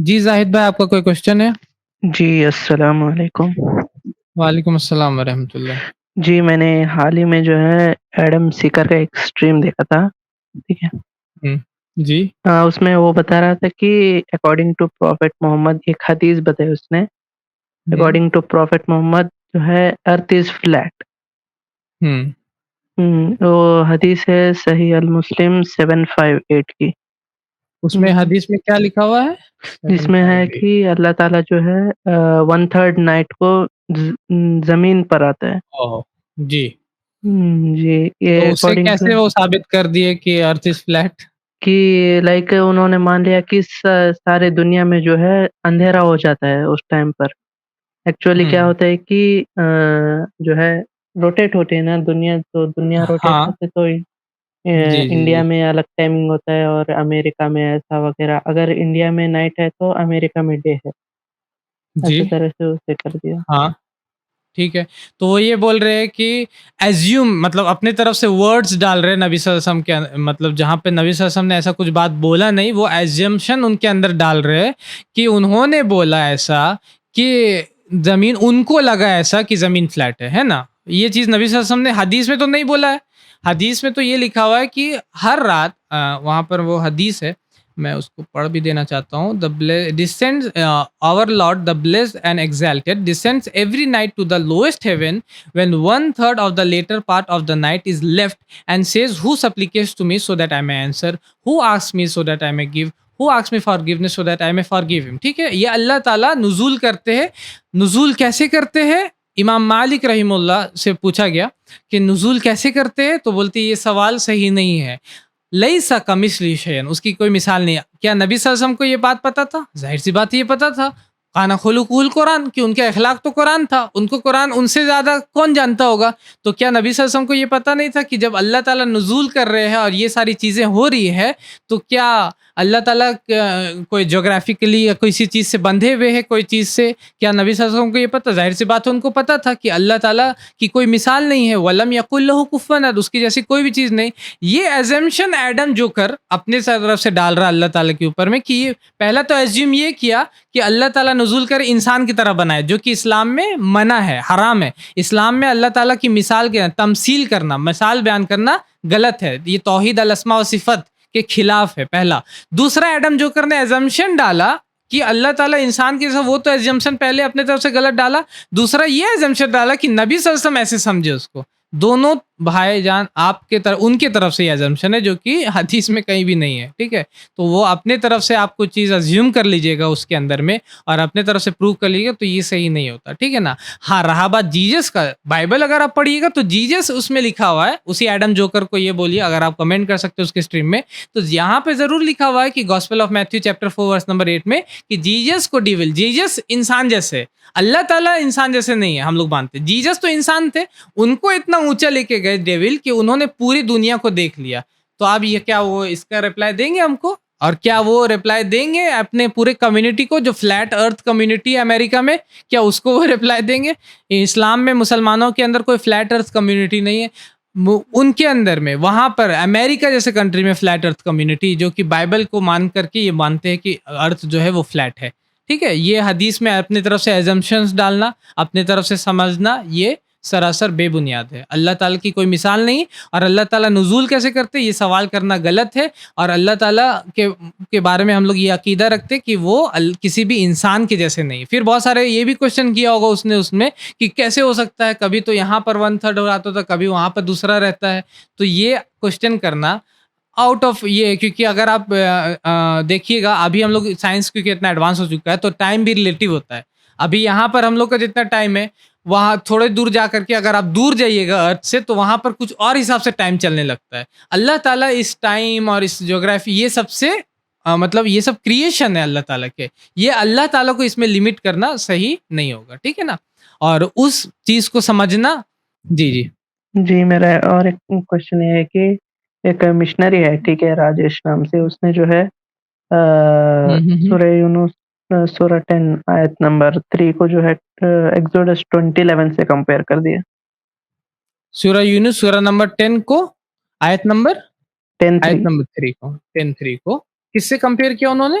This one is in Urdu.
جی زاہد بھائی، آپ کا کوئی کوشچن ہے؟ جی السلام علیکم۔ وعلیکم السلام ورحمۃ اللہ۔ جی میں نے حال ہی میں جو ہے ایڈم سیکر کا ایک اسٹریم دیکھا تھا، ٹھیک ہے۔ جی اس میں وہ بتا رہا تھا کہ اکارڈنگ ٹو پروفیٹ محمد، ایک حدیث بتائی اس نے، اکارڈنگ ٹو پروفیٹ محمد جو ہے ارتھ از فلیٹ۔ وہ حدیث ہے صحیح المسلم 758 کی، اس میں حدیث میں کیا لکھا ہوا ہے؟ جس میں ہے کہ اللہ تعالیٰ جو ہے 1/3 نائٹ کو زمین پر آتا ہے۔ جی جی تو یہ اس سے اکارڈنگ ٹو کیسے وہ ثابت کر دیے کہ ارتھ از فلیٹ؟ کہ لائک انہوں نے مان لیا کہ سارے دنیا میں جو ہے اندھیرا ہو جاتا ہے اس ٹائم پر۔ ایکچولی کیا ہوتا ہے کہ جو ہے روٹیٹ ہوتے ہیں نا دنیا، تو دنیا روٹیٹ ہاں ہوتے تو جی جی انڈیا جی میں الگ ٹائمنگ ہوتا ہے اور امریکہ میں ایسا وغیرہ، اگر انڈیا میں نائٹ ہے تو امریکہ میں ڈے ہے، جی ایسی طرح سے اسے کر دیا۔ ہاں ٹھیک ہے، تو وہ یہ بول رہے ہیں کہ ایزیوم، مطلب اپنے طرف سے ورڈز ڈال رہے ہیں نبی صلی اللہ علیہ وسلم کے، مطلب جہاں پہ نبی صلی اللہ علیہ وسلم نے ایسا کچھ بات بولا نہیں، وہ ایزیمشن ان کے اندر ڈال رہے ہیں کہ انہوں نے بولا ایسا کہ زمین، ان کو لگا ایسا کہ زمین فلیٹ ہے نا۔ یہ چیز نبی صلی اللہ علیہ وسلم نے حدیث میں تو نہیں بولا ہے۔ حدیث میں تو یہ لکھا ہوا ہے کہ ہر رات، وہاں پر وہ حدیث ہے، میں اس کو پڑھ بھی دینا چاہتا ہوں۔ descends our Lord the blessed and exalted descends every night to the lowest heaven when 1/3 of the later part of the night is left and says, who supplicates to me so that I may answer, who asks me so that I may give, who asks me forgiveness so that I may forgive him۔ ٹھیک ہے، یہ اللہ تعالیٰ نزول کرتے ہیں۔ نزول کیسے کرتے ہیں؟ امام مالک رحمہ اللہ سے پوچھا گیا کہ نزول کیسے کرتے ہیں، تو بولتے یہ سوال صحیح نہیں ہے۔ لیسا کمثلہ شیئن، اس کی کوئی مثال نہیں ہے۔ کیا نبی صلی اللہ علیہ وسلم کو یہ بات پتا تھا؟ ظاہر سی بات یہ پتا تھا، کانا خلقہ القرآن، کہ ان کے اخلاق تو قرآن تھا، ان کو قرآن ان سے زیادہ کون جانتا ہوگا؟ تو کیا نبی صلی اللہ علیہ وسلم کو یہ پتا نہیں تھا کہ جب اللہ تعالیٰ نزول کر رہے ہیں اور یہ ساری چیزیں ہو رہی ہے، تو کیا اللہ تعالیٰ کوئی جغرافیکلی یا کوئی چیز سے بندھے ہوئے ہے کوئی چیز سے؟ کیا نبی صلی اللہ علیہ وسلم کو یہ پتا؟ ظاہر سی بات ہے ان کو پتا تھا کہ اللہ تعالیٰ کی کوئی مثال نہیں ہے، وَلَمْ يَقُلْ لَهُ كُفُوًا أَحَدٌ، اس کی جیسی کوئی بھی چیز نہیں۔ یہ ایزمشن ایڈم جوکر اپنے طرف سے ڈال رہا اللہ تعالیٰ کے اوپر میں، کہ یہ پہلا تو ایزیوم یہ کیا کہ اللہ تعالیٰ نزول کر انسان کی طرح بنائے، جو کہ اسلام میں منع ہے، حرام ہے۔ اسلام میں اللہ تعالیٰ کی مثال کے تمثیل کرنا، مثال بیان کرنا غلط ہے، یہ توحید الاسماء و صفت کے خلاف ہے، پہلا۔ دوسرا، ایڈم جوکر نے ایزمشن ڈالا کہ اللہ تعالیٰ انسان کے ساتھ، وہ تو ایزمشن پہلے اپنے طرف سے غلط ڈالا، دوسرا یہ ایزمشن ڈالا کہ نبی صلی اللہ علیہ وسلم ایسے سمجھے اس کو۔ دونوں بھائی جان آپ کے طرف، ان کی طرف سے یہ ایزمشن ہے جو کہ حدیث میں کہیں بھی نہیں ہے، ٹھیک ہے؟ تو وہ اپنے طرف سے آپ کو چیز ازیوم کر لیجئے گا اس کے اندر میں، اور اپنے طرف سے پروو کر لیجئے گا، تو یہ صحیح نہیں ہوتا، ٹھیک ہے نا۔ ہاں، رہا بات جیزس کا، بائبل اگر آپ پڑھیے گا تو جیزس اس میں لکھا ہوا ہے، اسی ایڈم جوکر کو یہ بولیے، اگر آپ کمنٹ کر سکتے ہو اس کے اسٹریم میں، تو یہاں پہ ضرور لکھا ہوا ہے کہ gospel of Matthew chapter 4 verse number 8 میں، کہ جیزس کو ڈیول، جیزس انسان جیسے، اللہ تعالیٰ انسان جیسے نہیں ہے، ہم لوگ مانتے ہیں جیزس تو انسان تھے، ان کو اتنا اونچا لے کے گئے ڈیول کہ انہوں نے پوری دنیا کو دیکھ لیا۔ تو اب یہ کیا وہ اس کا رپلائی دیں گے ہم کو؟ اور کیا وہ رپلائی دیں گے اپنے پورے کمیونٹی کو، جو فلیٹ ارتھ کمیونٹی ہے امریکہ میں، کیا اس کو وہ رپلائی دیں گے؟ اسلام میں مسلمانوں کے اندر کوئی فلیٹ ارتھ کمیونٹی نہیں ہے، ان کے اندر میں، وہاں پر امریکہ جیسے کنٹری میں فلیٹ ارتھ کمیونٹی، جو کہ بائبل کو مان کر کے یہ مانتے ہیں کہ ارتھ جو ہے وہ فلیٹ ہے، ٹھیک ہے۔ یہ حدیث میں اپنی طرف سے ایزمپشنز ڈالنا، اپنی طرف سے سمجھنا، یہ سراسر بے بنیاد ہے۔ اللہ تعالیٰ کی کوئی مثال نہیں، اور اللہ تعالیٰ نزول کیسے کرتے یہ سوال کرنا غلط ہے، اور اللہ تعالیٰ کے بارے میں ہم لوگ یہ عقیدہ رکھتے کہ وہ کسی بھی انسان کے جیسے نہیں۔ پھر بہت سارے یہ بھی کوشچن کیا ہوگا اس میں کہ کیسے ہو سکتا ہے، کبھی تو یہاں پر 1/3 ہو رہتا تھا، کبھی وہاں پر دوسرا رہتا ہے، تو یہ کوشچن کرنا آؤٹ آف یہ، کیونکہ اگر آپ دیکھیے گا ابھی ہم لوگ سائنس کیونکہ اتنا ایڈوانس ہو چکا ہے، تو ٹائم بھی ریلیٹیو ہوتا ہے۔ ابھی یہاں پر ہم لوگ کا جتنا ٹائم ہے، وہاں تھوڑے دور جا کر کے اگر آپ دور جائیے گا ارتھ سے، تو وہاں پر کچھ اور حساب سے ٹائم چلنے لگتا ہے۔ اللہ تعالیٰ اس ٹائم اور اس جغرافی، یہ سب سے مطلب یہ سب کریشن ہے اللہ تعالیٰ کے، یہ اللہ تعالیٰ کو اس میں لمٹ کرنا صحیح نہیں ہوگا، ٹھیک ہے نا۔ اور اس چیز کو سمجھنا، جی میرا اور ایک کوشچن یہ ہے کہ ایک مشنری ہے، ٹھیک ہے، راجیش نام سے، اس نے جو ہے سورہ یونس سورہ 10 آیت نمبر 3 کو جو ہے ایکسوڈس 20:11 سے کمپیئر کر دیا۔ سورہ یونس سورہ نمبر 10 کو آیت نمبر 10:3 3 کو کس سے کمپیئر کیا انہوں نے؟